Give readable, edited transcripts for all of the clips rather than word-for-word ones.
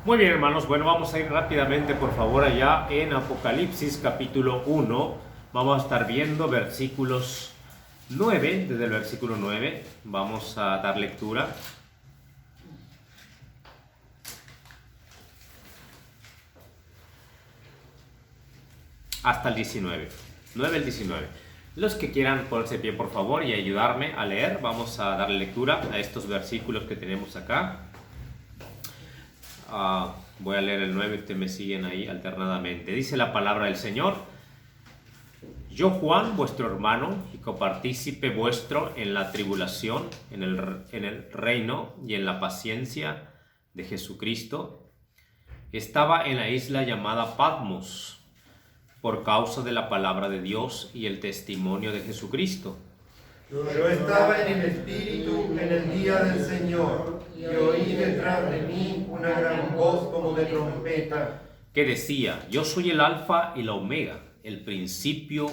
Muy bien, hermanos, bueno, vamos a ir rápidamente, por favor, allá en Apocalipsis capítulo 1. Vamos a estar viendo versículos 9, desde el versículo 9. Vamos a dar lectura. Hasta el 19. 9 al 19. Los que quieran ponerse de pie, por favor, y ayudarme a leer, vamos a darle lectura a estos versículos que tenemos acá. Voy a leer el 9, ustedes me siguen ahí alternadamente. Dice la palabra del Señor: Yo, Juan, vuestro hermano y copartícipe vuestro en la tribulación, en el reino y en la paciencia de Jesucristo, estaba en la isla llamada Patmos por causa de la palabra de Dios y el testimonio de Jesucristo. Yo estaba en el Espíritu en el día del Señor, y oí detrás de mí una gran voz como de trompeta, que decía: Yo soy el Alfa y la Omega, el principio,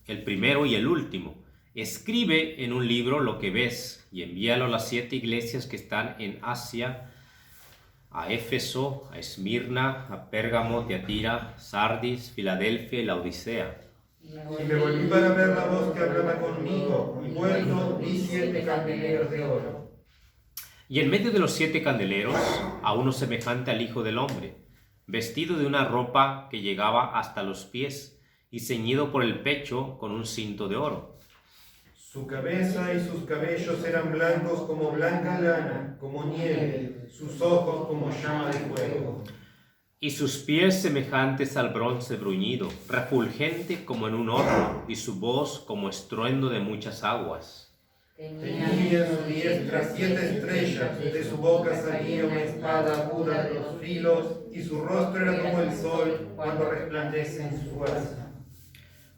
el primero y el último. Escribe en un libro lo que ves y envíalo a las 7 iglesias que están en Asia: a Éfeso, a Esmirna, a Pérgamo, Tiatira, Sardis, Filadelfia y Laodicea. y me volví para ver la voz que hablaba conmigo, y vuelto vi 7 candeleros de oro. Y en medio de los 7 candeleros, a uno semejante al Hijo del Hombre, vestido de una ropa que llegaba hasta los pies y ceñido por el pecho con un cinto de oro. Su cabeza y sus cabellos eran blancos como blanca lana, como nieve, sus ojos como llama de fuego. Y sus pies semejantes al bronce bruñido, refulgente como en un horno, y su voz como estruendo de muchas aguas. Tenía en su diestra 7 estrellas, de su boca salía una espada aguda de los filos, y su rostro era como el sol cuando resplandece en su fuerza.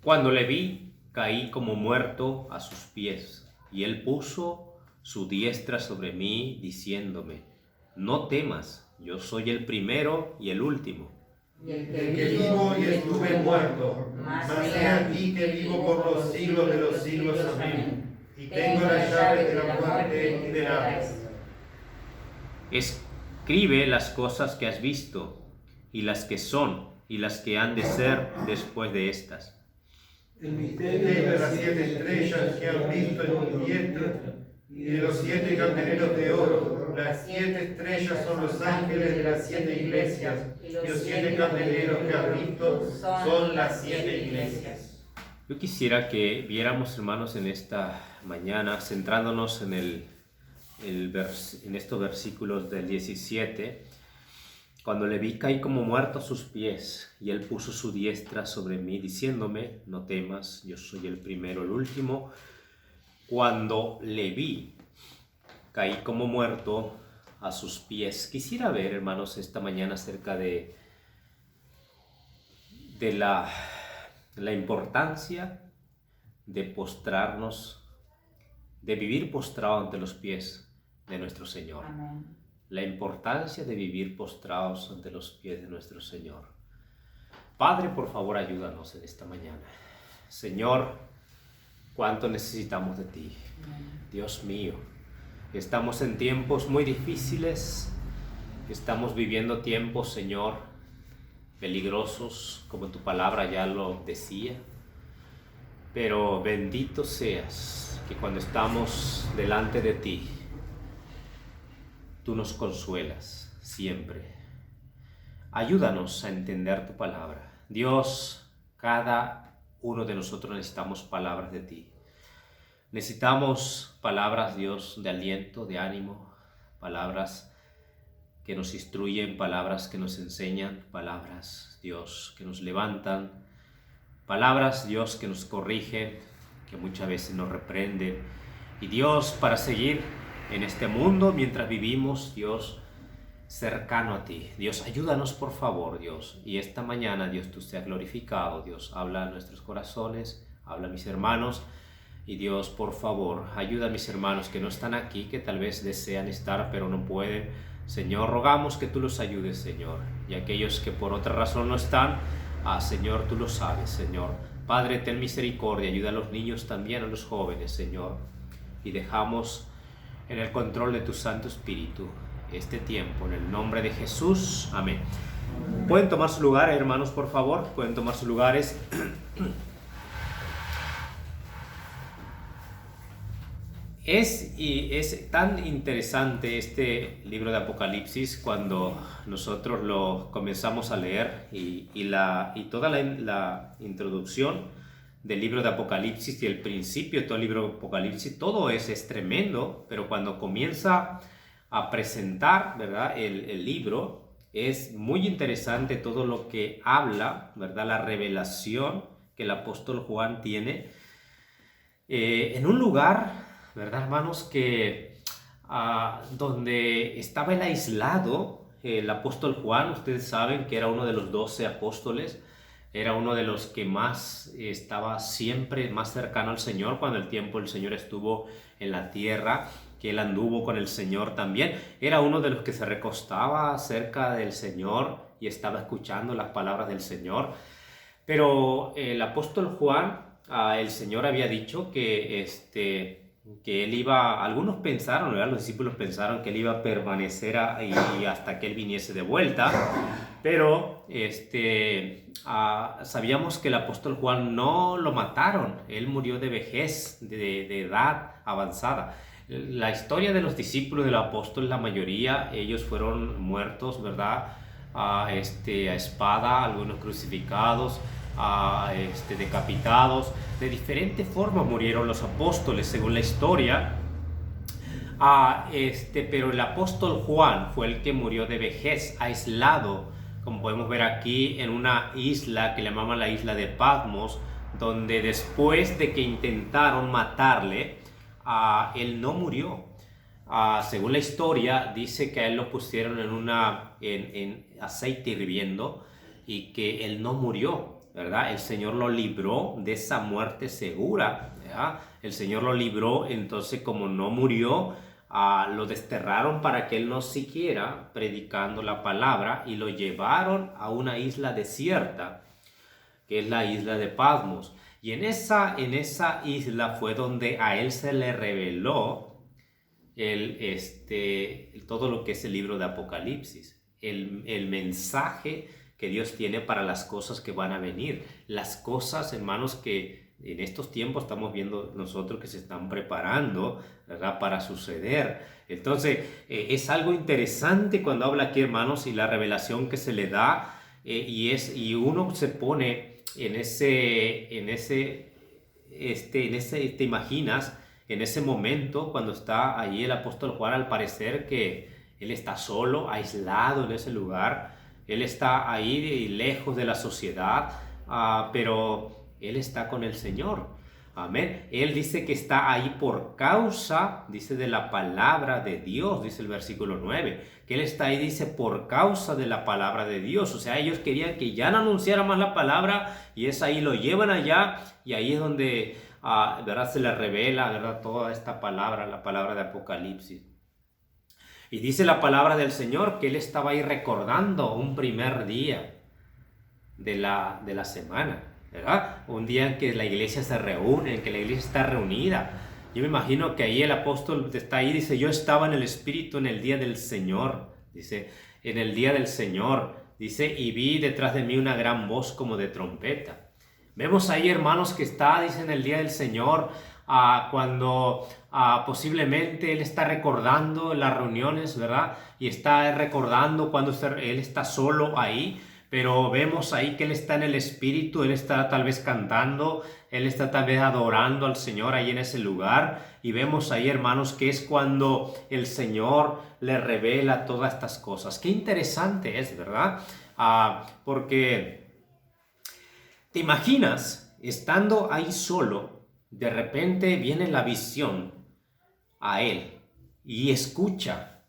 Cuando le vi, caí como muerto a sus pies, y él puso su diestra sobre mí, diciéndome: No temas, yo soy el primero y el último. El que vivo y estuve muerto, mas he aquí que vivo por los siglos de los siglos. Amén. Y tengo las llaves de la muerte y del Hades. Escribe las cosas que has visto, y las que son, y las que han de ser después de estas. El misterio de las 7 estrellas que han visto en mi diestra, y de los 7 candeleros de oro. Las 7 estrellas son los ángeles de las 7 iglesias, y los 7 candeleros que has visto son las 7 iglesias. Yo quisiera que viéramos, hermanos, en esta mañana, centrándonos en estos versículos del 17, cuando le vi, caí como muerto a sus pies, y él puso su diestra sobre mí, diciéndome: No temas, yo soy el primero, el último. Cuando le vi, caí como muerto a sus pies. Quisiera ver, hermanos, esta mañana acerca de la importancia de postrarnos, de vivir postrado ante los pies de nuestro Señor. Amén. La importancia de vivir postrados ante los pies de nuestro Señor. Padre, por favor, ayúdanos en esta mañana. Señor, cuánto necesitamos de ti. Dios mío, estamos en tiempos muy difíciles, estamos viviendo tiempos, Señor, peligrosos, como tu palabra ya lo decía. Pero bendito seas que cuando estamos delante de ti, tú nos consuelas siempre. Ayúdanos a entender tu palabra. Dios, cada uno de nosotros necesitamos palabras de ti. Necesitamos palabras, Dios, de aliento, de ánimo, palabras que nos instruyen, palabras que nos enseñan, palabras, Dios, que nos levantan, palabras, Dios, que nos corrigen, que muchas veces nos reprenden. Y Dios, para seguir en este mundo mientras vivimos, Dios, cercano a ti. Dios, ayúdanos por favor, Dios. Y esta mañana, Dios, tú seas glorificado. Dios, habla a nuestros corazones, habla a mis hermanos. Y Dios, por favor, ayuda a mis hermanos que no están aquí, que tal vez desean estar pero no pueden. Señor, rogamos que tú los ayudes, Señor. Y aquellos que por otra razón no están, Señor, tú lo sabes, Señor. Padre, ten misericordia, ayuda a los niños también, a los jóvenes, Señor. Y dejamos en el control de tu Santo Espíritu este tiempo, en el nombre de Jesús. Amén. Pueden tomar su lugar, hermanos, por favor. Pueden tomar sus lugares. Es tan interesante este libro de Apocalipsis cuando nosotros lo comenzamos a leer y toda la introducción del libro de Apocalipsis y el principio de todo el libro de Apocalipsis, todo es tremendo, pero cuando comienza a presentar, ¿verdad?, el libro, es muy interesante todo lo que habla, ¿verdad?, la revelación que el apóstol Juan tiene en un lugar, ¿verdad, hermanos? Que donde estaba el aislado, el apóstol Juan, ustedes saben que era uno de los 12 apóstoles, era uno de los que más estaba siempre más cercano al Señor cuando el tiempo el Señor estuvo en la tierra, que él anduvo con el Señor también. Era uno de los que se recostaba cerca del Señor y estaba escuchando las palabras del Señor. Pero el apóstol Juan, el Señor había dicho que él iba, algunos pensaron, ¿verdad?, los discípulos pensaron que él iba a permanecer y hasta que él viniese de vuelta, pero sabíamos que el apóstol Juan no lo mataron, él murió de vejez, de edad avanzada. La historia de los discípulos del apóstol, la mayoría, ellos fueron muertos, ¿verdad?, a espada, algunos crucificados, decapitados. De diferente forma murieron los apóstoles según la historia, pero el apóstol Juan fue el que murió de vejez, aislado, como podemos ver aquí, en una isla que le llamaban la isla de Patmos, donde después de que intentaron matarle, él no murió. Según la historia, dice que a él lo pusieron en aceite hirviendo y que él no murió, ¿verdad? El Señor lo libró de esa muerte segura, ¿verdad? El Señor lo libró, entonces como no murió, lo desterraron para que él no siguiera predicando la palabra y lo llevaron a una isla desierta, que es la isla de Patmos. Y en esa isla fue donde a él se le reveló todo lo que es el libro de Apocalipsis, el mensaje que Dios tiene para las cosas que van a venir, las cosas, hermanos, que en estos tiempos estamos viendo nosotros que se están preparando, ¿verdad?, para suceder. Entonces, es algo interesante cuando habla aquí, hermanos, y la revelación que se le da, y uno se pone te imaginas en ese momento cuando está ahí el apóstol Juan, al parecer que él está solo, aislado en ese lugar, él está ahí lejos de la sociedad, pero él está con el Señor. Amén. Él dice que está ahí por causa, dice, de la palabra de Dios, dice el versículo 9, que él está ahí, dice, por causa de la palabra de Dios. O sea, ellos querían que ya no anunciara más la palabra, y es ahí, lo llevan allá, y ahí es donde, ¿verdad?, se le revela, ¿verdad?, toda esta palabra, la palabra de Apocalipsis. Y dice la palabra del Señor que él estaba ahí recordando un primer día de la semana, ¿verdad? Un día en que la iglesia se reúne, en que la iglesia está reunida. Yo me imagino que ahí el apóstol está ahí, dice, yo estaba en el Espíritu en el día del Señor, dice, en el día del Señor, dice, y vi detrás de mí una gran voz como de trompeta. Vemos ahí, hermanos, que está, dice, en el día del Señor, cuando posiblemente él está recordando las reuniones, ¿verdad? Y está recordando cuando él está solo ahí, pero vemos ahí que él está en el Espíritu, él está tal vez cantando, él está tal vez adorando al Señor ahí en ese lugar, y vemos ahí, hermanos, que es cuando el Señor le revela todas estas cosas. Qué interesante es, ¿verdad? Porque te imaginas, estando ahí solo, de repente viene la visión a él y escucha,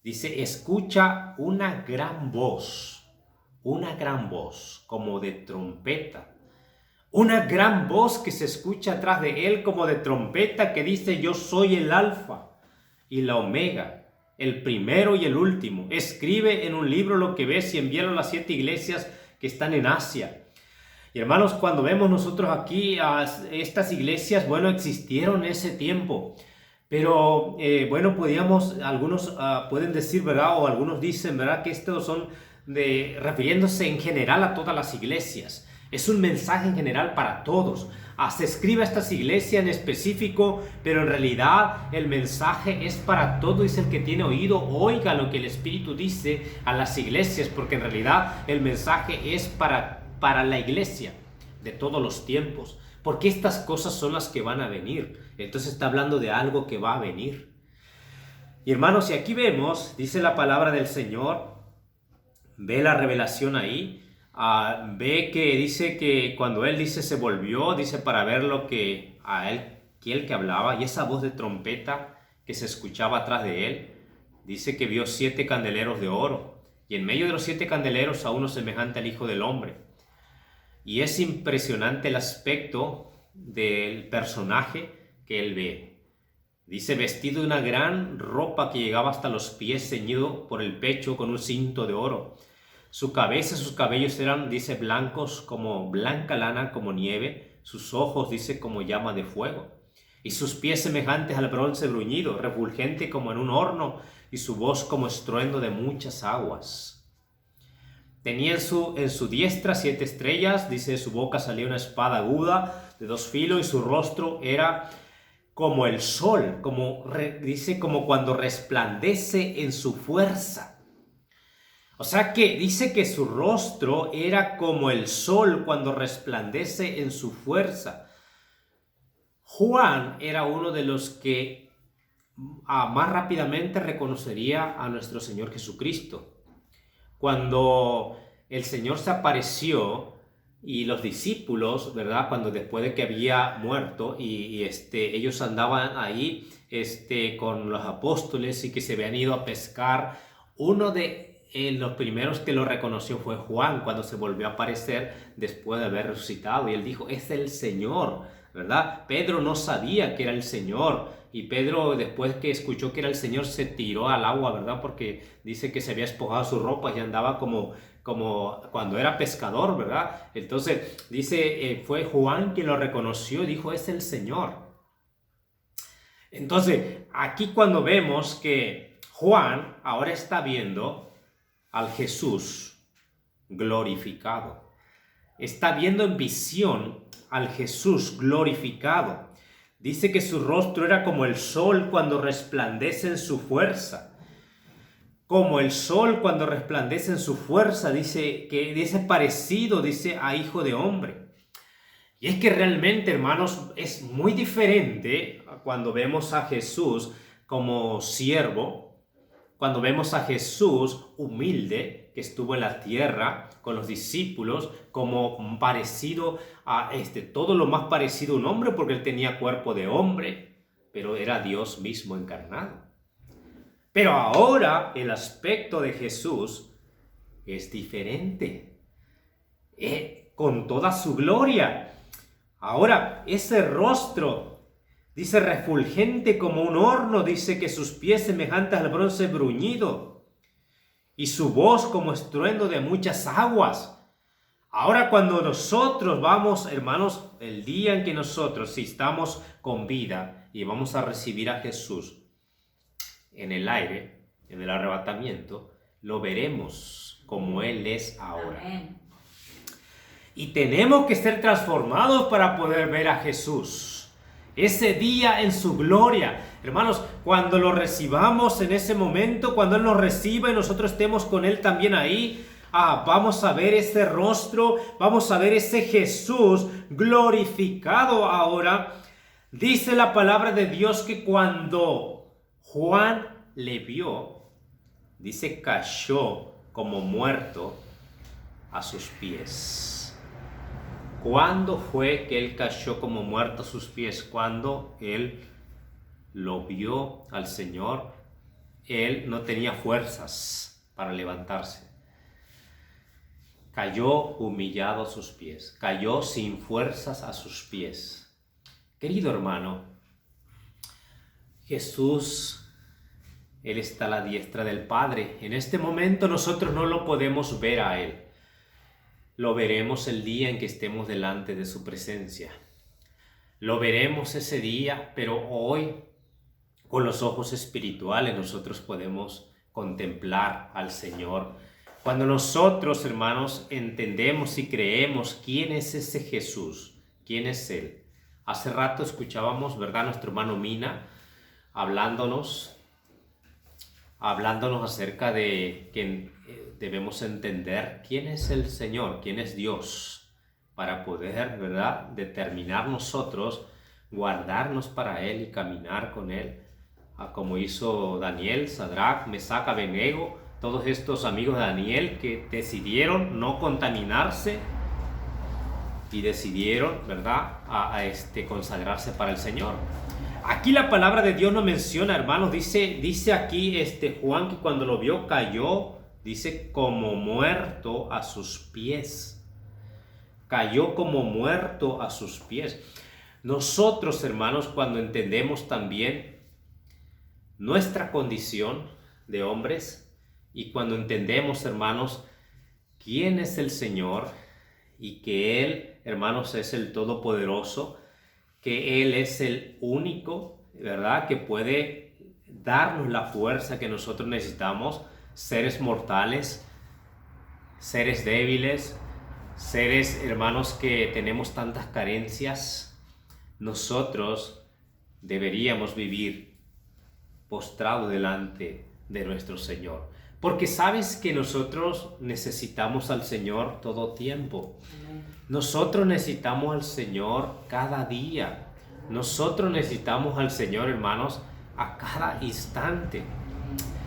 dice, escucha una gran voz como de trompeta, una gran voz que se escucha atrás de él como de trompeta, que dice, yo soy el alfa y la omega, el primero y el último. Escribe en un libro lo que ves y envíalo a las 7 iglesias que están en Asia. Y hermanos, cuando vemos nosotros aquí a estas iglesias, bueno, existieron en ese tiempo. Pero bueno, algunos pueden decir, ¿verdad? O algunos dicen, ¿verdad? Que estos son refiriéndose en general a todas las iglesias. Es un mensaje en general para todos. Se escribe a estas iglesias en específico, pero en realidad el mensaje es para todo. Dice el que tiene oído, oiga lo que el Espíritu dice a las iglesias, porque en realidad el mensaje es para la iglesia de todos los tiempos. Porque estas cosas son las que van a venir. Entonces está hablando de algo que va a venir. Y hermanos, y aquí vemos, dice la palabra del Señor, ve la revelación ahí, ve que dice que cuando él dice se volvió, dice para ver lo que el que hablaba, y esa voz de trompeta que se escuchaba atrás de él, dice que vio 7 candeleros de oro, y en medio de los 7 candeleros a uno semejante al Hijo del Hombre. Y es impresionante el aspecto del personaje que él ve. Dice, vestido de una gran ropa que llegaba hasta los pies, ceñido por el pecho con un cinto de oro. Su cabeza, sus cabellos eran, dice, blancos como blanca lana, como nieve. Sus ojos, dice, como llama de fuego. Y sus pies semejantes al bronce bruñido, refulgente como en un horno, y su voz como estruendo de muchas aguas. Tenía en su diestra 7 estrellas, dice, de su boca salía una espada aguda de 2 filos, y su rostro era como el sol, dice, como cuando resplandece en su fuerza. O sea que dice que su rostro era como el sol cuando resplandece en su fuerza. Juan era uno de los que más rápidamente reconocería a nuestro Señor Jesucristo. Cuando el Señor se apareció y los discípulos, ¿verdad? Cuando después de que había muerto y ellos andaban ahí con los apóstoles y que se habían ido a pescar, uno de los primeros que lo reconoció fue Juan cuando se volvió a aparecer después de haber resucitado y él dijo, es el Señor, ¿verdad? Pedro no sabía que era el Señor. Y Pedro, después que escuchó que era el Señor, se tiró al agua, ¿verdad? Porque dice que se había despojado su ropa y andaba como cuando era pescador, ¿verdad? Entonces, dice, fue Juan quien lo reconoció y dijo, es el Señor. Entonces, aquí cuando vemos que Juan ahora está viendo al Jesús glorificado. Está viendo en visión al Jesús glorificado. Dice que su rostro era como el sol cuando resplandece en su fuerza. Como el sol cuando resplandece en su fuerza, dice parecido, dice, a hijo de hombre. Y es que realmente, hermanos, es muy diferente cuando vemos a Jesús como siervo, cuando vemos a Jesús humilde, que estuvo en la tierra con los discípulos, como parecido a todo lo más parecido a un hombre, porque él tenía cuerpo de hombre, pero era Dios mismo encarnado. Pero ahora el aspecto de Jesús es diferente, con toda su gloria. Ahora ese rostro, dice, refulgente como un horno, dice que sus pies semejantes al bronce bruñido y su voz como estruendo de muchas aguas. Ahora cuando nosotros vamos, hermanos, el día en que nosotros, si estamos con vida y vamos a recibir a Jesús en el aire, en el arrebatamiento, lo veremos como Él es ahora. Amén. Y tenemos que ser transformados para poder ver a Jesús. Ese día en su gloria. Hermanos, cuando lo recibamos en ese momento, cuando Él nos reciba y nosotros estemos con Él también ahí, vamos a ver ese rostro, vamos a ver ese Jesús glorificado ahora. Dice la palabra de Dios que cuando Juan le vio, dice, cayó como muerto a sus pies. ¿Cuándo fue que él cayó como muerto a sus pies? Cuando él lo vio al Señor, él no tenía fuerzas para levantarse. Cayó humillado a sus pies, cayó sin fuerzas a sus pies. Querido hermano, Jesús, Él está a la diestra del Padre. En este momento nosotros no lo podemos ver a Él. lo veremos el día en que estemos delante de su presencia. Lo veremos ese día, pero hoy, con los ojos espirituales, nosotros podemos contemplar al Señor. Cuando nosotros, hermanos, entendemos y creemos quién es ese Jesús, quién es Él. Hace rato escuchábamos, ¿verdad?, nuestro hermano Mina hablándonos acerca de que debemos entender quién es el Señor, quién es Dios, para poder, ¿verdad?, determinar nosotros, guardarnos para Él y caminar con Él, como hizo Daniel, Sadrach, Mesac, Abednego, todos estos amigos de Daniel que decidieron no contaminarse y decidieron, ¿verdad?, consagrarse para el Señor. Aquí la palabra de Dios nos menciona, hermanos, dice aquí Juan que cuando lo vio cayó, dice, como muerto a sus pies. Cayó como muerto a sus pies. Nosotros, hermanos, cuando entendemos también nuestra condición de hombres y cuando entendemos, hermanos, quién es el Señor y que Él, hermanos, es el Todopoderoso, que Él es el único, ¿verdad?, que puede darnos la fuerza que nosotros necesitamos, seres mortales, seres débiles, seres, hermanos, que tenemos tantas carencias. Nosotros deberíamos vivir postrados delante de nuestro Señor, porque sabes que nosotros necesitamos al Señor todo tiempo. Nosotros necesitamos al Señor cada día. Nosotros necesitamos al Señor, hermanos, a cada instante.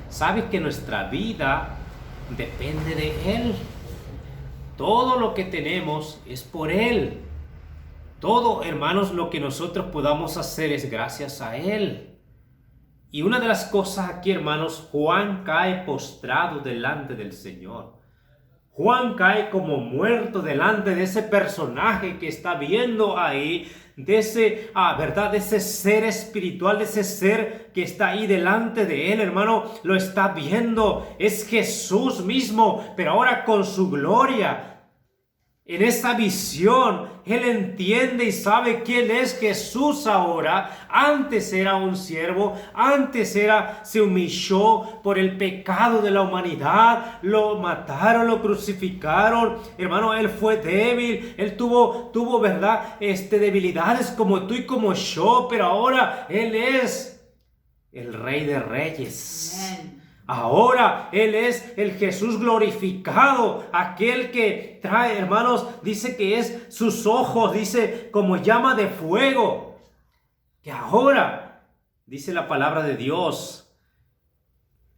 Sabes que nuestra vida depende de Él. Todo lo que tenemos es por Él. Todo, hermanos, lo que nosotros podamos hacer es gracias a Él. Y una de las cosas aquí, hermanos, Juan cae postrado delante del Señor. Juan cae como muerto delante de ese personaje que está viendo ahí, de ese, ¿verdad?, de ese ser espiritual, de ese ser que está ahí delante de él, hermano, lo está viendo. Es Jesús mismo, pero ahora con su gloria. En esta visión, él entiende y sabe quién es Jesús ahora. Antes era un siervo, se humilló por el pecado de la humanidad, lo mataron, lo crucificaron. Hermano, él fue débil, él tuvo ¿verdad?, debilidades como tú y como yo, pero ahora él es el Rey de Reyes. Amén. Ahora Él es el Jesús glorificado, aquel que trae, hermanos, dice que es sus ojos, dice como llama de fuego, que ahora, dice la palabra de Dios,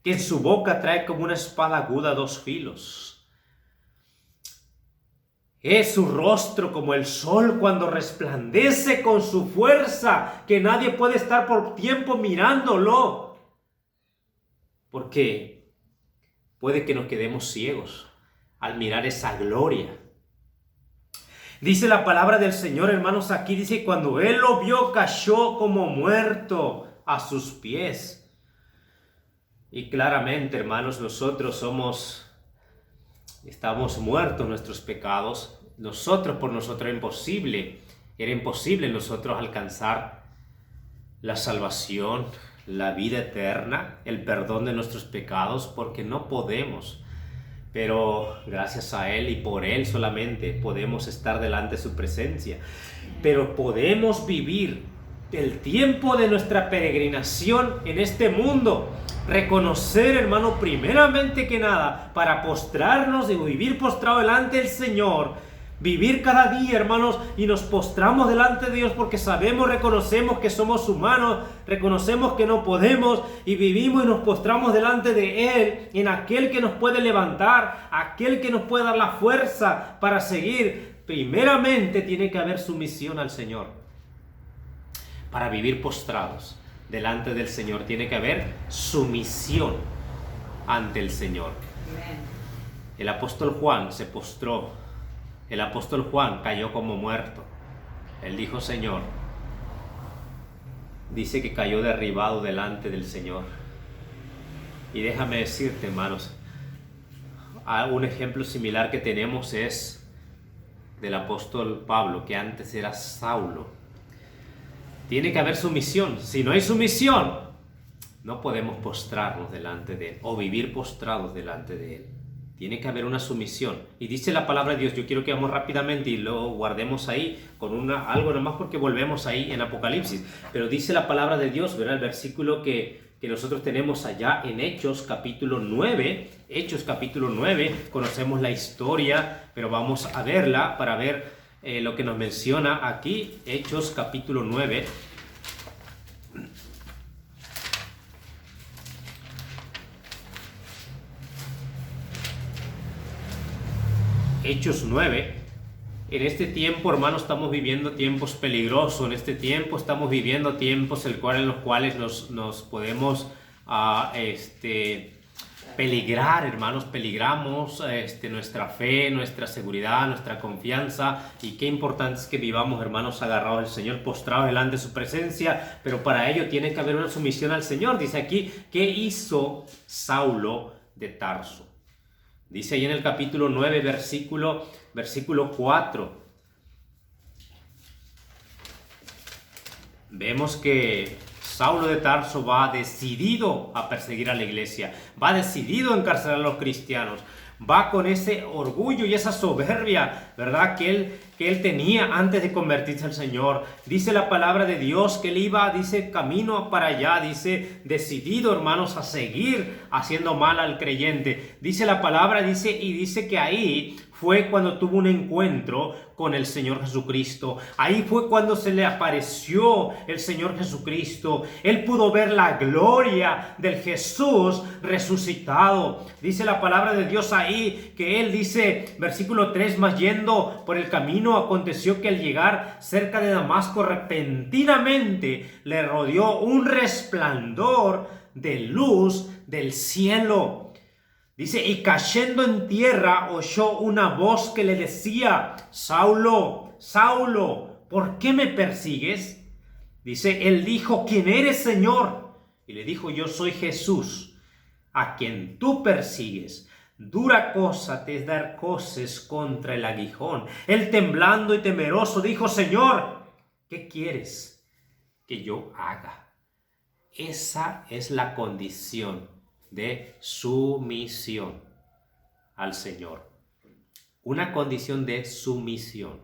que en su boca trae como una espada aguda a dos filos. Es su rostro como el sol cuando resplandece con su fuerza, que nadie puede estar por tiempo mirándolo. Porque puede que nos quedemos ciegos al mirar esa gloria. Dice la palabra del Señor, hermanos, aquí dice, cuando Él lo vio, cayó como muerto a sus pies. Y claramente, hermanos, nosotros estamos muertos en nuestros pecados. Por nosotros era imposible nosotros alcanzar la salvación, la vida eterna, el perdón de nuestros pecados, porque no podemos. Pero gracias a Él y por Él solamente podemos estar delante de su presencia. Pero podemos vivir el tiempo de nuestra peregrinación en este mundo. Reconocer, hermano, primeramente que nada, para postrarnos y vivir postrado delante del Señor. Vivir cada día, hermanos, y nos postramos delante de Dios porque reconocemos que somos humanos, reconocemos que no podemos y vivimos y nos postramos delante de Él, en aquel que nos puede levantar, aquel que nos puede dar la fuerza para seguir. Primeramente tiene que haber sumisión al Señor. Para vivir postrados delante del Señor tiene que haber sumisión ante el Señor. El apóstol Juan se postró. El apóstol Juan cayó como muerto. Él dijo, Señor, dice que cayó derribado delante del Señor. Y déjame decirte, hermanos, un ejemplo similar que tenemos es del apóstol Pablo, que antes era Saulo. Tiene que haber sumisión. Si no hay sumisión, no podemos postrarnos delante de Él o vivir postrados delante de Él. Tiene que haber una sumisión. Y dice la palabra de Dios, yo quiero que vamos rápidamente y lo guardemos ahí con algo nomás porque volvemos ahí en Apocalipsis. Pero dice la palabra de Dios, ¿verdad? El versículo que nosotros tenemos allá en Hechos capítulo 9. Hechos capítulo 9, conocemos la historia, pero vamos a verla para ver lo que nos menciona aquí. Hechos capítulo 9. Hechos 9. En este tiempo, hermanos, estamos viviendo tiempos peligrosos. En este tiempo estamos viviendo tiempos en los cuales nos podemos peligrar, hermanos. Peligramos nuestra fe, nuestra seguridad, nuestra confianza. Y qué importante es que vivamos, hermanos, agarrados al Señor, postrados delante de su presencia. Pero para ello tiene que haber una sumisión al Señor. Dice aquí, ¿qué hizo Saulo de Tarso? Dice ahí en el capítulo 9, versículo 4. Vemos que Saulo de Tarso va decidido a perseguir a la iglesia, va decidido a encarcelar a los cristianos, va con ese orgullo y esa soberbia, ¿verdad? Que él tenía antes de convertirse al Señor. Dice la palabra de Dios que él iba, dice, camino para allá, dice, decidido, hermanos, a seguir haciendo mal al creyente. Dice la palabra, dice que ahí fue cuando tuvo un encuentro con el Señor Jesucristo. Ahí fue cuando se le apareció el Señor Jesucristo. Él pudo ver la gloria del Jesús resucitado. Dice la palabra de Dios ahí que él dice, versículo 3, mas yendo por el camino aconteció que al llegar cerca de Damasco repentinamente le rodeó un resplandor de luz del cielo. Dice, y cayendo en tierra oyó una voz que le decía, Saulo, Saulo, ¿por qué me persigues? Dice, él dijo, ¿quién eres, Señor? Y le dijo, yo soy Jesús, a quien tú persigues. Dura cosa te es dar coces contra el aguijón. Él temblando y temeroso dijo, Señor, ¿qué quieres que yo haga? Esa es la condición de sumisión al Señor. Una condición de sumisión.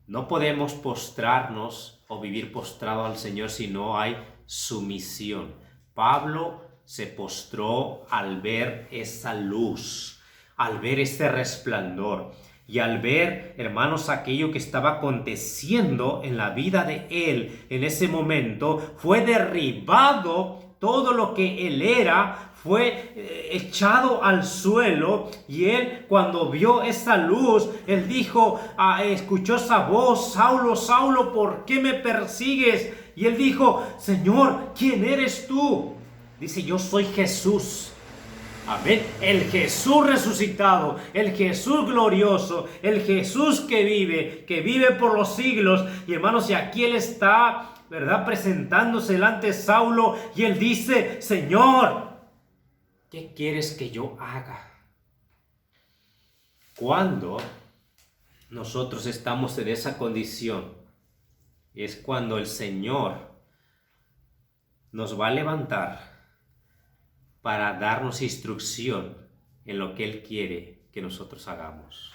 No podemos postrarnos o vivir postrado al Señor si no hay sumisión. Pablo se postró al ver esa luz, al ver ese resplandor y al ver, hermanos, aquello que estaba aconteciendo en la vida de él en ese momento. Fue derribado todo lo que él era, fue echado al suelo, y él, cuando vio esa luz, él dijo, escuchó esa voz, Saulo, Saulo, ¿por qué me persigues? Y él dijo, Señor, ¿quién eres tú? Dice, yo soy Jesús. Amén. El Jesús resucitado, el Jesús glorioso, el Jesús que vive por los siglos. Y hermanos, y aquí él está, ¿verdad?, presentándose delante de Saulo, y él dice, Señor, ¿qué quieres que yo haga? Cuando nosotros estamos en esa condición, es cuando el Señor nos va a levantar para darnos instrucción en lo que Él quiere que nosotros hagamos.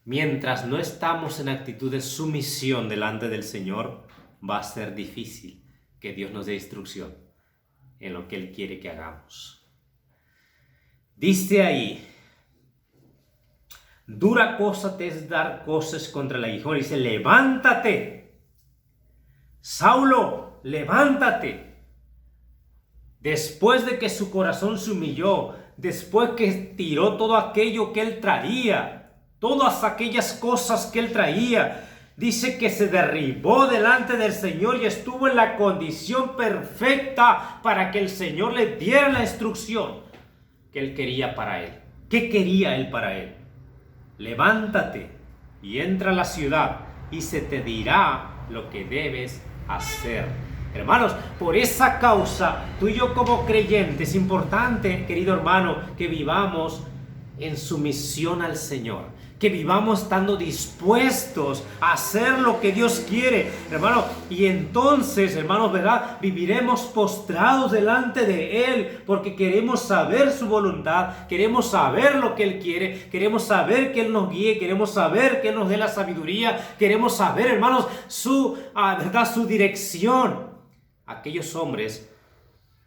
Mientras no estamos en actitud de sumisión delante del Señor, va a ser difícil que Dios nos dé instrucción en lo que Él quiere que hagamos. Dice ahí, dura cosa te es dar coces contra el aguijón. Dice, levántate, Saulo, levántate. Después de que su corazón se humilló, después que tiró todo aquello que él traía, todas aquellas cosas que él traía, dice que se derribó delante del Señor y estuvo en la condición perfecta para que el Señor le diera la instrucción que él quería para él. ¿Qué quería él para él? Levántate y entra a la ciudad y se te dirá lo que debes hacer. Hermanos, por esa causa, tú y yo como creyentes, es importante, querido hermano, que vivamos en sumisión al Señor. que vivamos estando dispuestos a hacer lo que Dios quiere, hermano. Y entonces, hermanos, ¿verdad? Viviremos postrados delante de Él, porque queremos saber su voluntad, queremos saber lo que Él quiere, queremos saber que Él nos guíe, queremos saber que Él nos dé la sabiduría, queremos saber, hermanos, ¿verdad? Su dirección. Aquellos hombres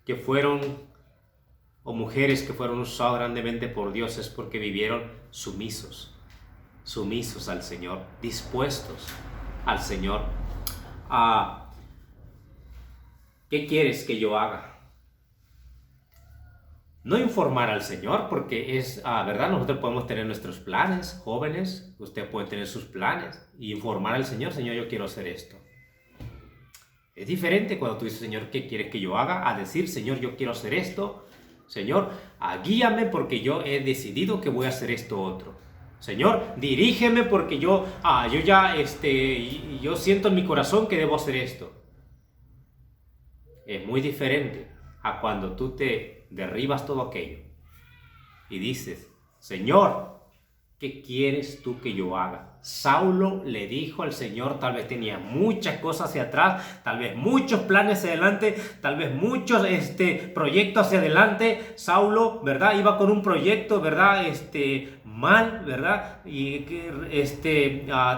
que fueron, o mujeres que fueron usados grandemente por Dios, es porque vivieron sumisos al Señor, dispuestos al Señor. ¿Qué quieres que yo haga? No informar al Señor, porque es, ¿verdad? Nosotros podemos tener nuestros planes, jóvenes, usted puede tener sus planes, y informar al Señor, Señor, yo quiero hacer esto. Es diferente cuando tú dices, Señor, ¿qué quieres que yo haga? A decir, Señor, yo quiero hacer esto. Señor, guíame porque yo he decidido que voy a hacer esto otro. Señor, dirígeme porque yo siento en mi corazón que debo hacer esto. Es muy diferente a cuando tú te derribas todo aquello y dices, Señor, ¿qué quieres tú que yo haga? Saulo le dijo al Señor, tal vez tenía muchas cosas hacia atrás, tal vez muchos planes hacia adelante, tal vez muchos proyectos hacia adelante. Saulo, ¿verdad? Iba con un proyecto, ¿verdad? Mal, ¿verdad? Y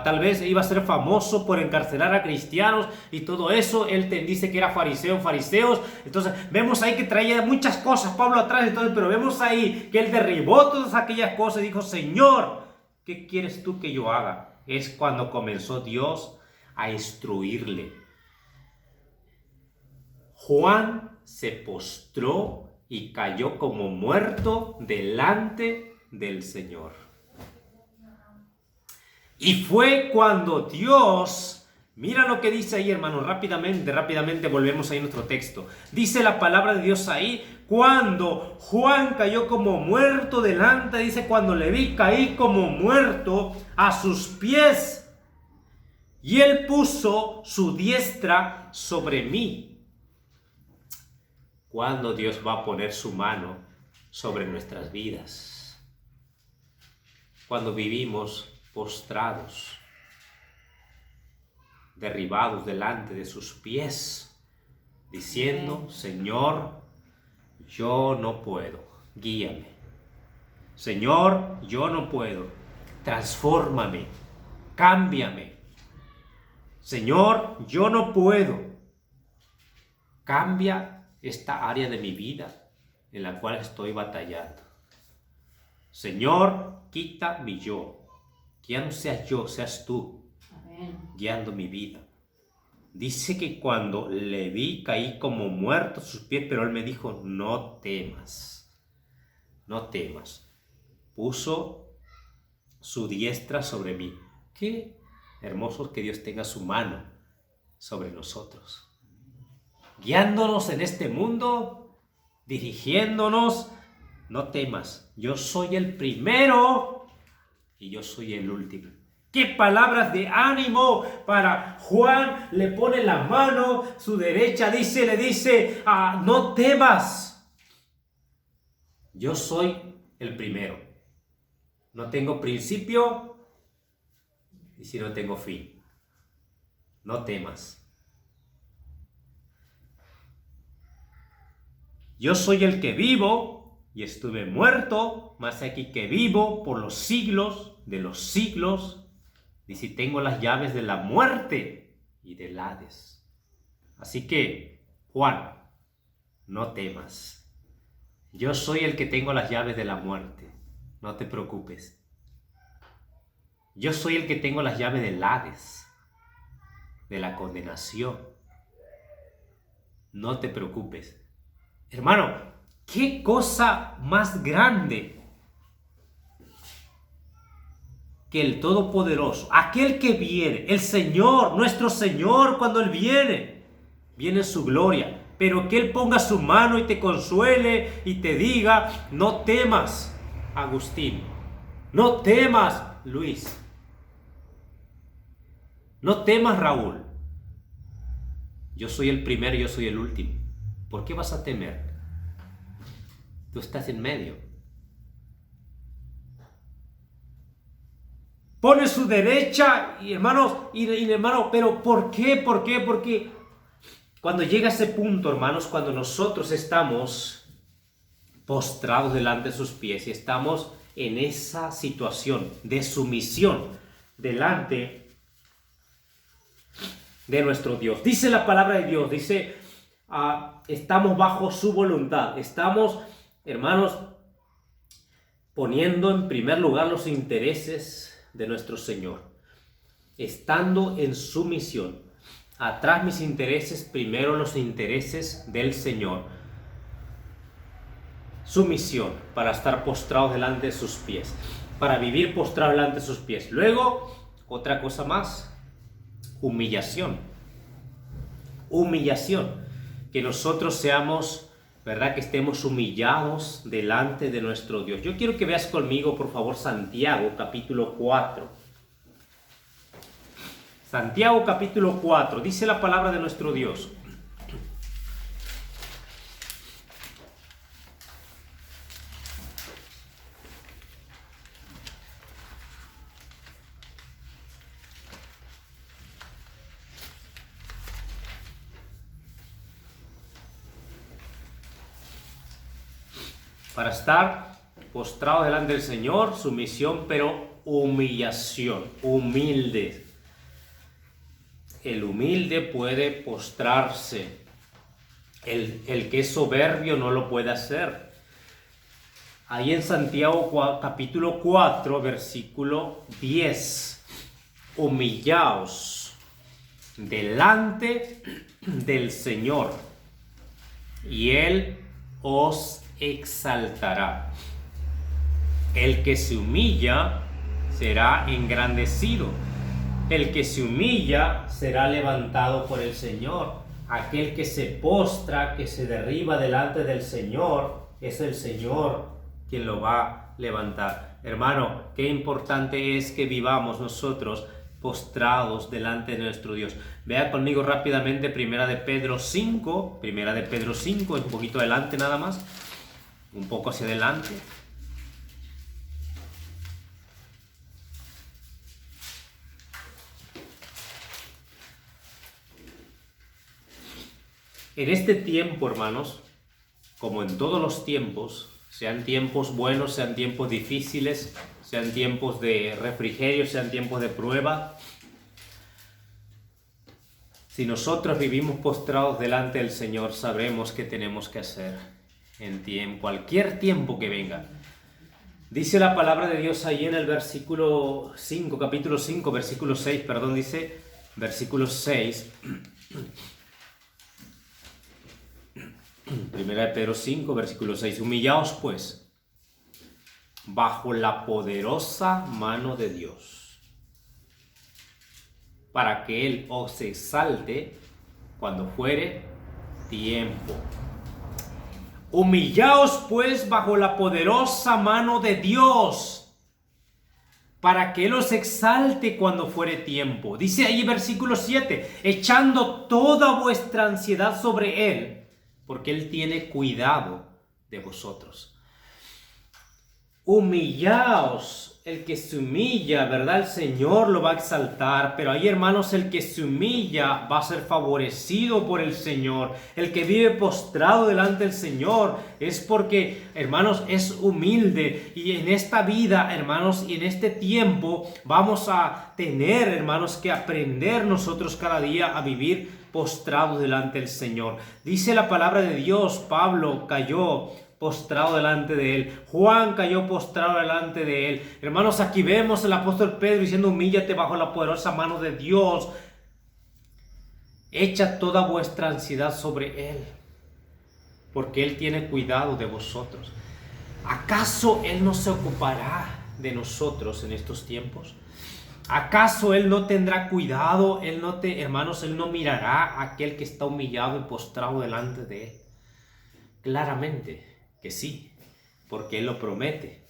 tal vez iba a ser famoso por encarcelar a cristianos y todo eso. Él te dice que era fariseos. Entonces vemos ahí que traía muchas cosas Pablo atrás, entonces, pero vemos ahí que él derribó todas aquellas cosas y dijo, Señor, ¿qué quieres tú que yo haga? Es cuando comenzó Dios a instruirle. Juan se postró y cayó como muerto delante del Señor. Y fue cuando Dios, mira lo que dice ahí, hermano, rápidamente volvemos ahí a nuestro texto. Dice la palabra de Dios ahí, cuando Juan cayó como muerto delante, dice, cuando le vi, caí como muerto a sus pies. Y él puso su diestra sobre mí. ¿Cuándo Dios va a poner su mano sobre nuestras vidas? Cuando vivimos postrados, derribados delante de sus pies, diciendo, Señor, yo no puedo, guíame. Señor, yo no puedo, transfórmame, cámbiame. Señor, yo no puedo, cambia esta área de mi vida en la cual estoy batallando. Señor, quita mi yo, que ya no seas yo, seas tú. Amén. Guiando mi vida. Dice que cuando le vi, caí como muerto a sus pies, pero él me dijo, no temas, no temas. Puso su diestra sobre mí. Qué hermoso que Dios tenga su mano sobre nosotros, guiándonos en este mundo, dirigiéndonos. No temas, yo soy el primero y yo soy el último. ¡Qué palabras de ánimo para Juan! Le pone la mano, su derecha, le dice, no temas. Yo soy el primero. No tengo principio y si no tengo fin. No temas. Yo soy el que vivo y estuve muerto, mas aquí que vivo por los siglos de los siglos. Y si tengo las llaves de la muerte y del Hades. Así que, Juan, no temas. Yo soy el que tengo las llaves de la muerte. No te preocupes. Yo soy el que tengo las llaves del Hades, de la condenación. No te preocupes. Hermano, qué cosa más grande que el Todopoderoso, aquel que viene, el Señor, nuestro Señor, cuando Él viene en su gloria, pero que Él ponga su mano y te consuele y te diga, no temas, Agustín, no temas, Luis, no temas, Raúl, yo soy el primero y yo soy el último. ¿Por qué vas a temer? Tú estás en medio. pone su derecha, y hermanos, hermano, pero ¿por qué? Porque cuando llega ese punto, hermanos, cuando nosotros estamos postrados delante de sus pies y estamos en esa situación de sumisión delante de nuestro Dios. Dice la palabra de Dios, dice, estamos bajo su voluntad, estamos, hermanos, poniendo en primer lugar los intereses de nuestro Señor, estando en sumisión. Atrás mis intereses, primero los intereses del Señor. Sumisión para estar postrados delante de sus pies, para vivir postrados delante de sus pies. Luego, otra cosa más, humillación. Humillación. Que nosotros seamos, ¿verdad? Que estemos humillados delante de nuestro Dios. Yo quiero que veas conmigo, por favor, Santiago, capítulo 4. Santiago, capítulo 4. Dice la palabra de nuestro Dios. Para estar postrado delante del Señor, sumisión, pero humillación, humilde. El humilde puede postrarse. El que es soberbio no lo puede hacer. Ahí en Santiago capítulo 4, versículo 10. Humillaos delante del Señor, y Él os exaltará. El que se humilla será engrandecido. El que se humilla será levantado por el Señor. Aquel que se postra, que se derriba delante del Señor, es el Señor quien lo va a levantar. Hermano, qué importante es que vivamos nosotros postrados delante de nuestro Dios. Vea conmigo rápidamente Primera de Pedro 5, un poquito adelante nada más, un poco hacia adelante. En este tiempo, hermanos, como en todos los tiempos, sean tiempos buenos, sean tiempos difíciles, sean tiempos de refrigerio, sean tiempos de prueba, si nosotros vivimos postrados delante del Señor, sabremos qué tenemos que hacer en cualquier tiempo que venga. Dice la palabra de Dios ahí en el versículo 5, capítulo 5, versículo 6, dice, versículo 6, Primera de Pedro 5, versículo 6, humillaos pues bajo la poderosa mano de Dios, para que Él os exalte cuando fuere tiempo. Humillaos pues bajo la poderosa mano de Dios, para que Él os exalte cuando fuere tiempo. Dice ahí versículo 7, echando toda vuestra ansiedad sobre Él, porque Él tiene cuidado de vosotros. Humillaos. El que se humilla, ¿verdad? El Señor lo va a exaltar, pero ahí, hermanos, el que se humilla va a ser favorecido por el Señor. El que vive postrado delante del Señor es porque, hermanos, es humilde. Y en esta vida, hermanos, y en este tiempo vamos a tener, hermanos, que aprender nosotros cada día a vivir postrados delante del Señor. Dice la palabra de Dios, Pablo cayó postrado delante de Él. Juan cayó postrado delante de Él. Hermanos, aquí vemos al apóstol Pedro diciendo, humíllate bajo la poderosa mano de Dios. Echa toda vuestra ansiedad sobre Él, porque Él tiene cuidado de vosotros. ¿Acaso Él no se ocupará de nosotros en estos tiempos? ¿Acaso Él no tendrá cuidado? Hermanos, Él no mirará a aquel que está humillado y postrado delante de Él. Claramente que sí, porque Él lo promete.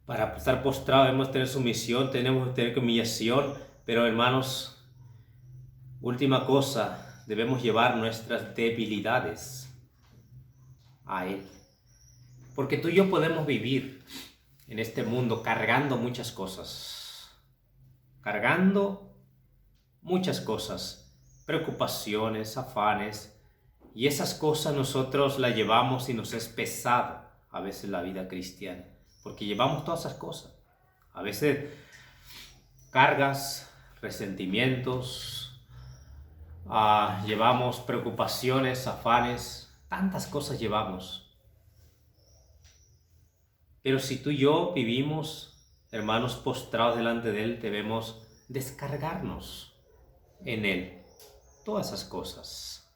Para estar postrado debemos tener sumisión, tenemos que tener humillación, pero hermanos, última cosa, debemos llevar nuestras debilidades a Él. Porque tú y yo podemos vivir en este mundo cargando muchas cosas, preocupaciones, afanes, y esas cosas nosotros las llevamos y nos es pesado a veces la vida cristiana, porque llevamos todas esas cosas, a veces cargas, resentimientos, llevamos preocupaciones, afanes, tantas cosas llevamos. Pero si tú y yo vivimos, hermanos, postrados delante de Él, debemos descargarnos en Él todas esas cosas.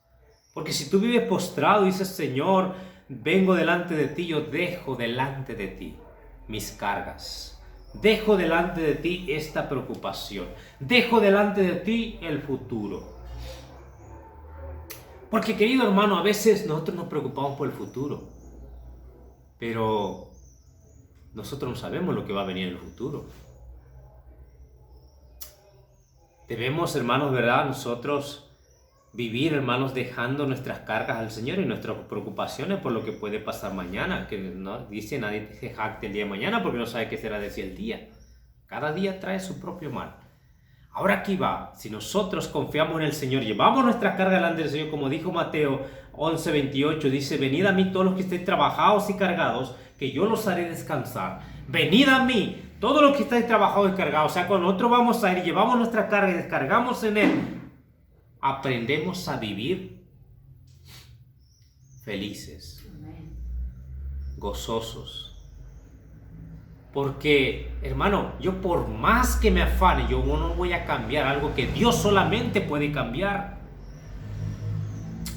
Porque si tú vives postrado y dices, Señor, vengo delante de ti, yo dejo delante de ti mis cargas. Dejo delante de ti esta preocupación. Dejo delante de ti el futuro. Porque, querido hermano, a veces nosotros nos preocupamos por el futuro. Pero nosotros no sabemos lo que va a venir en el futuro. Debemos, hermanos, ¿verdad? Nosotros vivir, hermanos, dejando nuestras cargas al Señor y nuestras preocupaciones por lo que puede pasar mañana. Que no dice nadie se jacte el día de mañana porque no sabe qué será de sí el día. Cada día trae su propio mal. Ahora aquí va, si nosotros confiamos en el Señor, llevamos nuestras cargas delante del Señor, como dijo Mateo 11:28, dice, venid a mí todos los que estéis trabajados y cargados, que yo los haré descansar. Venid a mí, todos los que estáis trabajados y cargados. O sea, cuando nosotros vamos a ir, llevamos nuestra carga y descargamos en Él, aprendemos a vivir felices, gozosos. Porque, hermano, yo por más que me afane, yo no voy a cambiar algo que Dios solamente puede cambiar.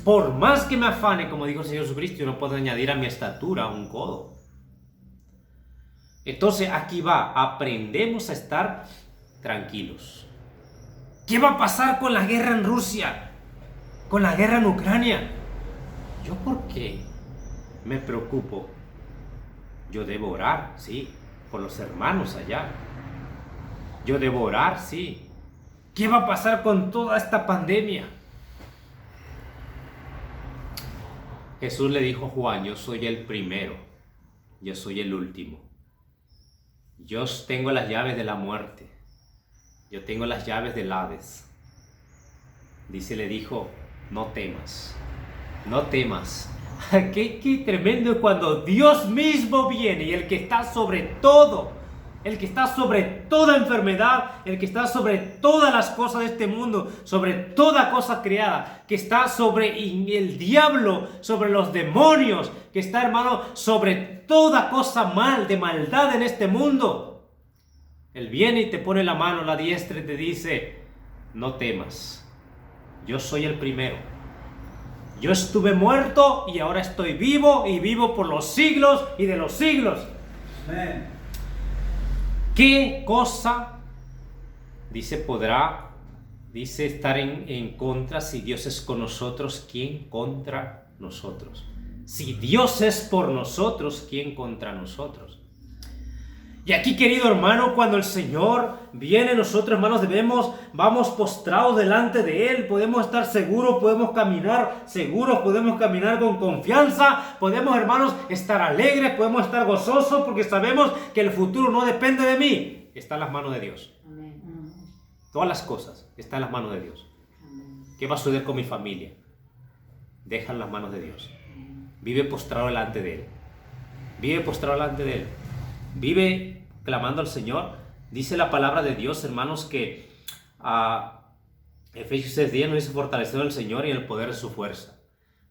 Por más que me afane, como dijo el Señor Jesucristo, yo no puedo añadir a mi estatura un codo. Entonces, aquí va, aprendemos a estar tranquilos. ¿Qué va a pasar con la guerra en Rusia? ¿Con la guerra en Ucrania? ¿Yo por qué me preocupo? Yo debo orar, sí, por los hermanos allá. Yo debo orar, sí. ¿Qué va a pasar con toda esta pandemia? Jesús le dijo a Juan, yo soy el primero, yo soy el último. Yo tengo las llaves de la muerte. Yo tengo las llaves del Hades. Le dijo, no temas, no temas. Qué tremendo es cuando Dios mismo viene y el que está sobre todo, el que está sobre toda enfermedad, el que está sobre todas las cosas de este mundo, sobre toda cosa creada, que está sobre el diablo, sobre los demonios, que está, hermano, sobre toda cosa mal, de maldad en este mundo. Él viene y te pone la mano a la diestra y te dice, no temas, yo soy el primero. Yo estuve muerto y ahora estoy vivo y vivo por los siglos y de los siglos. Amén. ¿Qué cosa, podrá estar en contra si Dios es con nosotros? ¿Quién contra nosotros? Si Dios es por nosotros, ¿quién contra nosotros? Y aquí, querido hermano, cuando el Señor viene, nosotros, hermanos, vamos postrados delante de Él, podemos estar seguros, podemos caminar seguros, podemos caminar con confianza, podemos, hermanos, estar alegres, podemos estar gozosos, porque sabemos que el futuro no depende de mí, está en las manos de Dios. Amén. Todas las cosas están en las manos de Dios. Amén. ¿Qué va a suceder con mi familia? Deja en las manos de Dios. Vive postrado delante de Él. Vive postrado delante de Él. Vive clamando al Señor. Dice la palabra de Dios, hermanos, que Efesios 6:10 nos dice, fortaleceos en el Señor y en el poder de su fuerza.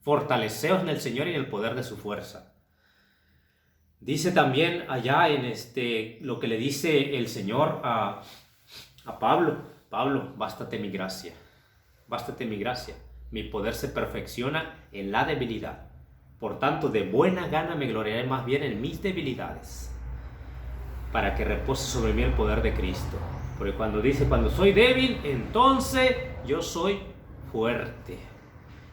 Fortaleceos en el Señor y en el poder de su fuerza. Dice también allá en lo que le dice el Señor a Pablo, bástate mi gracia, mi poder se perfecciona en la debilidad. Por tanto, de buena gana me gloriaré más bien en mis debilidades, para que repose sobre mí el poder de Cristo. Porque cuando soy débil, entonces yo soy fuerte.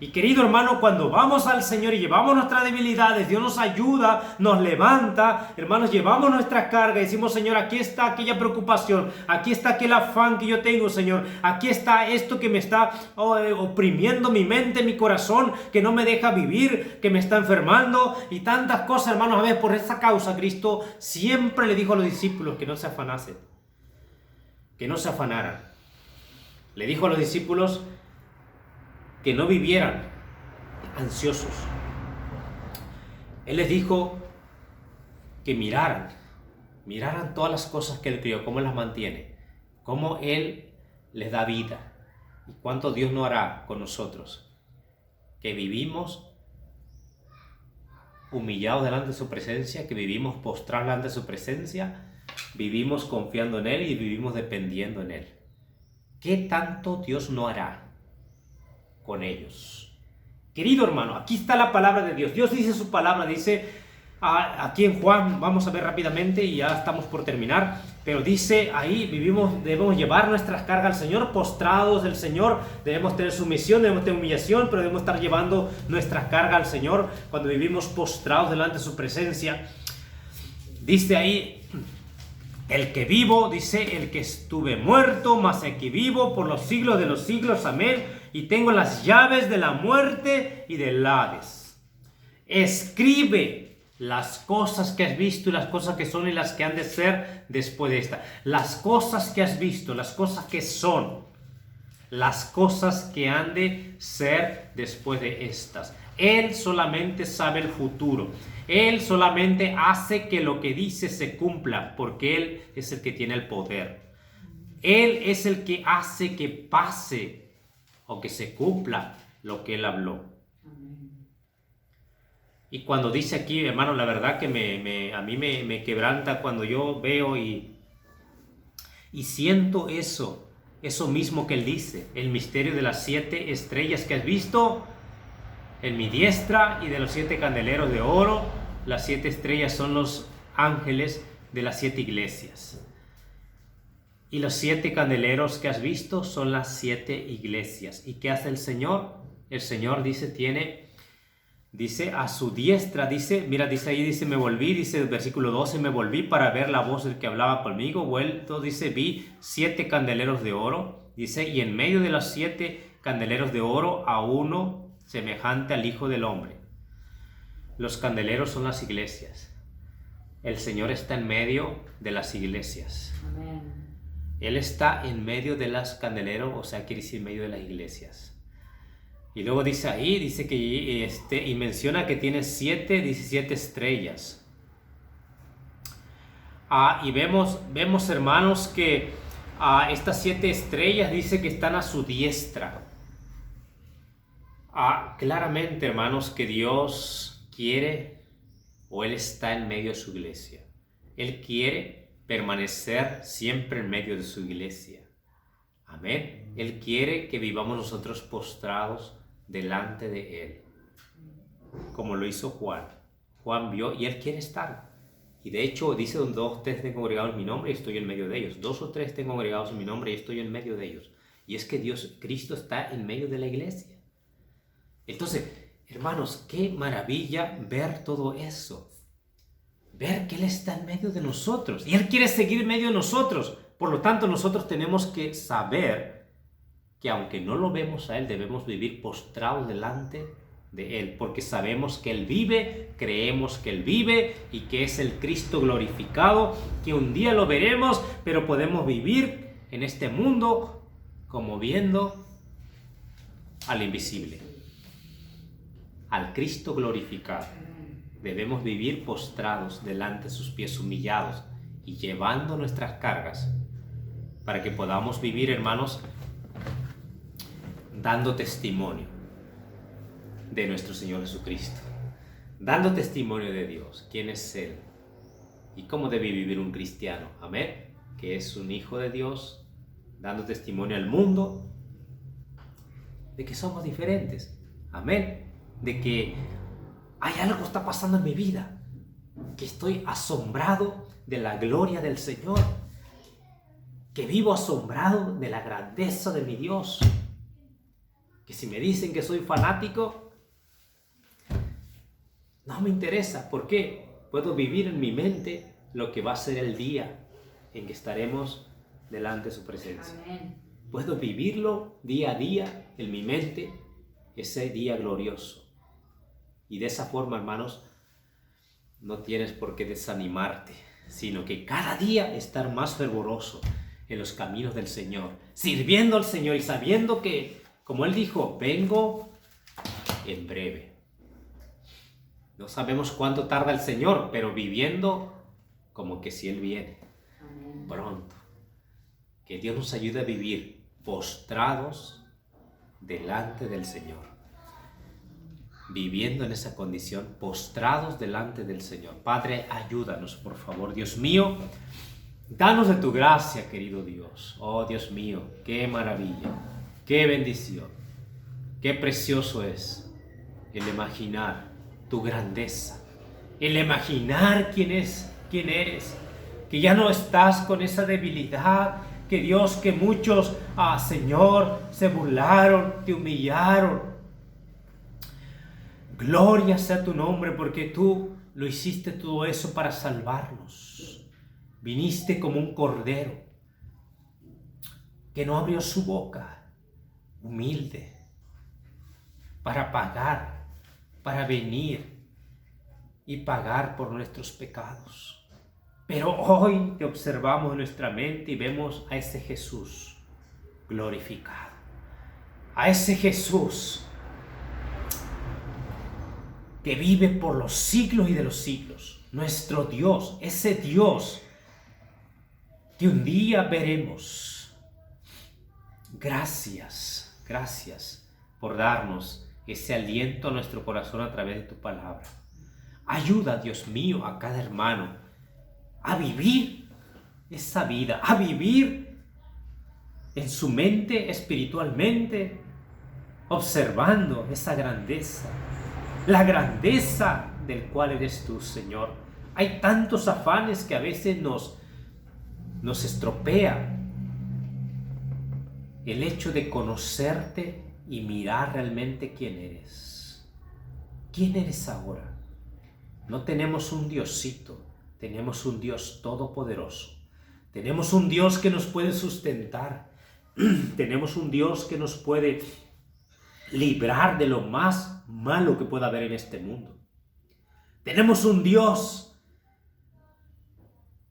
Y querido hermano, cuando vamos al Señor y llevamos nuestras debilidades, Dios nos ayuda, nos levanta. Hermanos, llevamos nuestra carga y decimos, Señor, aquí está aquella preocupación, aquí está aquel afán que yo tengo, Señor. Aquí está esto que me está oprimiendo mi mente, mi corazón, que no me deja vivir, que me está enfermando y tantas cosas, hermanos. A ver, por esa causa, Cristo siempre le dijo a los discípulos que no se afanasen, que no se afanaran. Le dijo a los discípulos que no vivieran ansiosos. Él les dijo que miraran todas las cosas que Él crió, cómo las mantiene, cómo Él les da vida y cuánto Dios no hará con nosotros, que vivimos humillados delante de su presencia, que vivimos postrados delante de su presencia, vivimos confiando en Él y vivimos dependiendo en Él. ¿Qué tanto Dios no hará con ellos? Querido hermano, aquí está la palabra de Dios. Dios dice su palabra, dice aquí en Juan, vamos a ver rápidamente y ya estamos por terminar, pero dice ahí, debemos llevar nuestras cargas al Señor, postrados del Señor, debemos tener sumisión, debemos tener humillación, pero debemos estar llevando nuestras cargas al Señor cuando vivimos postrados delante de su presencia. Dice ahí, el que vivo, dice, el que estuve muerto, mas el que vivo por los siglos de los siglos, amén, y tengo las llaves de la muerte y del Hades. Escribe las cosas que has visto y las cosas que son y las que han de ser después de esta. Las cosas que has visto, las cosas que son, las cosas que han de ser después de estas. Él solamente sabe el futuro. Él solamente hace que lo que dice se cumpla, porque Él es el que tiene el poder. Él es el que hace que pase o que se cumpla lo que Él habló. Y cuando dice aquí, hermano, la verdad que a mí me quebranta cuando yo veo y siento eso mismo que Él dice, el misterio de las 7 estrellas que has visto en mi diestra y de los 7 candeleros de oro. Las 7 estrellas son los ángeles de las 7 iglesias. Y los 7 candeleros que has visto son las 7 iglesias. ¿Y qué hace el Señor? El Señor dice a su diestra, dice ahí, dice, me volví, dice el versículo 12, me volví para ver la voz del que hablaba conmigo, vuelto, dice, vi 7 candeleros de oro, dice, y en medio de los 7 candeleros de oro a uno semejante al Hijo del Hombre. Los candeleros son las iglesias. El Señor está en medio de las iglesias. Amén. Él está en medio de las candeleros, o sea, quiere decir en medio de las iglesias. Y luego dice ahí, dice que, y menciona que tiene 17 estrellas. Y vemos, hermanos, que estas 7 estrellas dice que están a su diestra. Claramente, hermanos, que Dios quiere, o Él está en medio de su iglesia. Él quiere permanecer siempre en medio de su iglesia. Amén. Él quiere que vivamos nosotros postrados delante de Él, como lo hizo Juan. Juan vio y Él quiere estar. Y de hecho dice, donde 2 o 3 estén congregados en mi nombre, y estoy en medio de ellos. 2 o 3 estén congregados en mi nombre, y estoy en medio de ellos. Y es que Cristo está en medio de la iglesia. Entonces, hermanos, qué maravilla ver todo eso. Ver que Él está en medio de nosotros. Y Él quiere seguir en medio de nosotros. Por lo tanto, nosotros tenemos que saber que aunque no lo vemos a Él, debemos vivir postrados delante de Él. Porque sabemos que Él vive, creemos que Él vive y que es el Cristo glorificado, que un día lo veremos, pero podemos vivir en este mundo como viendo al invisible, al Cristo glorificado. Debemos vivir postrados delante de sus pies, humillados y llevando nuestras cargas, para que podamos vivir, hermanos, dando testimonio de nuestro Señor Jesucristo, dando testimonio de Dios, quién es Él y cómo debe vivir un cristiano, amén, que es un hijo de Dios, dando testimonio al mundo de que somos diferentes, amén, de que hay algo que está pasando en mi vida, que estoy asombrado de la gloria del Señor, que vivo asombrado de la grandeza de mi Dios. Que si me dicen que soy fanático, no me interesa. ¿Por qué? Puedo vivir en mi mente lo que va a ser el día en que estaremos delante de su presencia. Amén. Puedo vivirlo día a día en mi mente, ese día glorioso. Y de esa forma, hermanos, no tienes por qué desanimarte, sino que cada día estar más fervoroso en los caminos del Señor, sirviendo al Señor y sabiendo que, como Él dijo, vengo en breve. No sabemos cuánto tarda el Señor, pero viviendo como que si Él viene pronto. Que Dios nos ayude a vivir postrados delante del Señor. Viviendo en esa condición, postrados delante del Señor. Padre, ayúdanos, por favor, Dios mío. Danos de tu gracia, querido Dios. Oh, Dios mío, qué maravilla, qué bendición, qué precioso es el imaginar tu grandeza, el imaginar quién eres, que ya no estás con esa debilidad, que Dios, que muchos, Señor, se burlaron, te humillaron. Gloria sea tu nombre, porque tú lo hiciste todo eso para salvarnos. Viniste como un cordero que no abrió su boca, humilde, para pagar, para venir y pagar por nuestros pecados. Pero hoy te observamos en nuestra mente y vemos a ese Jesús glorificado, a ese Jesús que vive por los siglos y de los siglos, nuestro Dios, ese Dios que un día veremos. Gracias, gracias por darnos ese aliento a nuestro corazón a través de tu palabra. Ayuda, Dios mío, a cada hermano a vivir esa vida, a vivir en su mente espiritualmente, observando esa grandeza, la grandeza del cual eres tú, Señor. Hay tantos afanes que a veces nos estropea el hecho de conocerte y mirar realmente quién eres. ¿Quién eres ahora? No tenemos un Diosito, tenemos un Dios todopoderoso. Tenemos un Dios que nos puede sustentar. Tenemos un Dios que nos puede librar de lo más malo que pueda haber en este mundo. Tenemos un Dios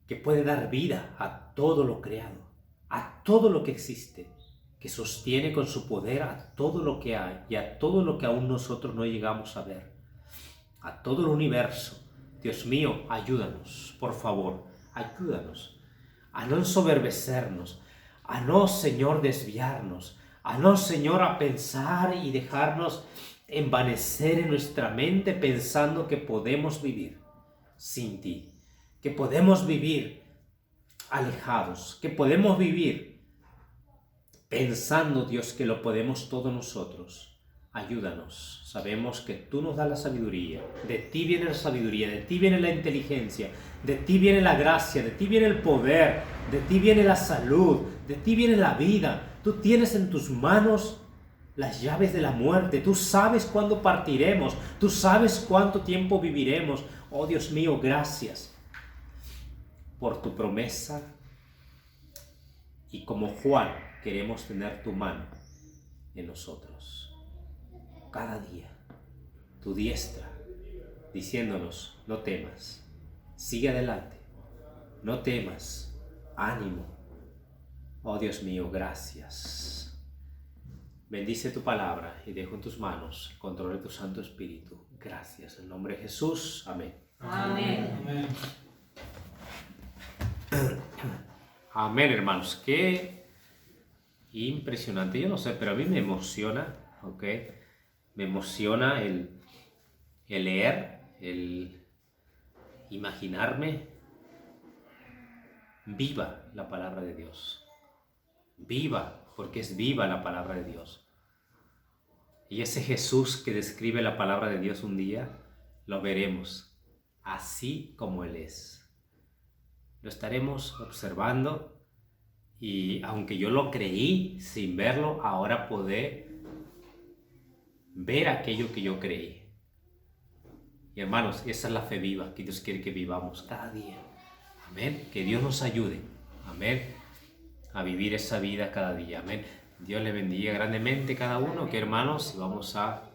que puede dar vida a todo lo creado, a todo lo que existe, que sostiene con su poder a todo lo que hay y a todo lo que aún nosotros no llegamos a ver, a todo el universo. Dios mío, ayúdanos, por favor, ayúdanos a no ensoberbecernos, a no, Señor, desviarnos, a no, Señor, a pensar y dejarnos envanecer en nuestra mente pensando que podemos vivir sin ti, que podemos vivir alejados, que podemos vivir pensando, Dios, que lo podemos todos nosotros. Ayúdanos, sabemos que tú nos das la sabiduría, de ti viene la sabiduría, de ti viene la inteligencia, de ti viene la gracia, de ti viene el poder, de ti viene la salud, de ti viene la vida. Tú tienes en tus manos las llaves de la muerte, tú sabes cuándo partiremos, tú sabes cuánto tiempo viviremos. Oh Dios mío, gracias por tu promesa, y como Juan queremos tener tu mano en nosotros. Cada día, tu diestra, diciéndonos, no temas, sigue adelante, no temas, ánimo. Oh Dios mío, gracias. Bendice tu palabra y dejo en tus manos el control de tu Santo Espíritu. Gracias, en nombre de Jesús, amén. Amén. Amén. Amén, hermanos, qué impresionante. Yo no sé, pero a mí me emociona, ¿ok? Me emociona el leer, el imaginarme viva la palabra de Dios. Viva, porque es viva la palabra de Dios. Y ese Jesús que describe la palabra de Dios un día, lo veremos así como Él es. Lo estaremos observando y aunque yo lo creí sin verlo, ahora ver aquello que yo creí. Y hermanos, esa es la fe viva que Dios quiere que vivamos cada día. Amén. Que Dios nos ayude. Amén. A vivir esa vida cada día. Amén. Dios le bendiga grandemente a cada uno. Que hermanos, vamos a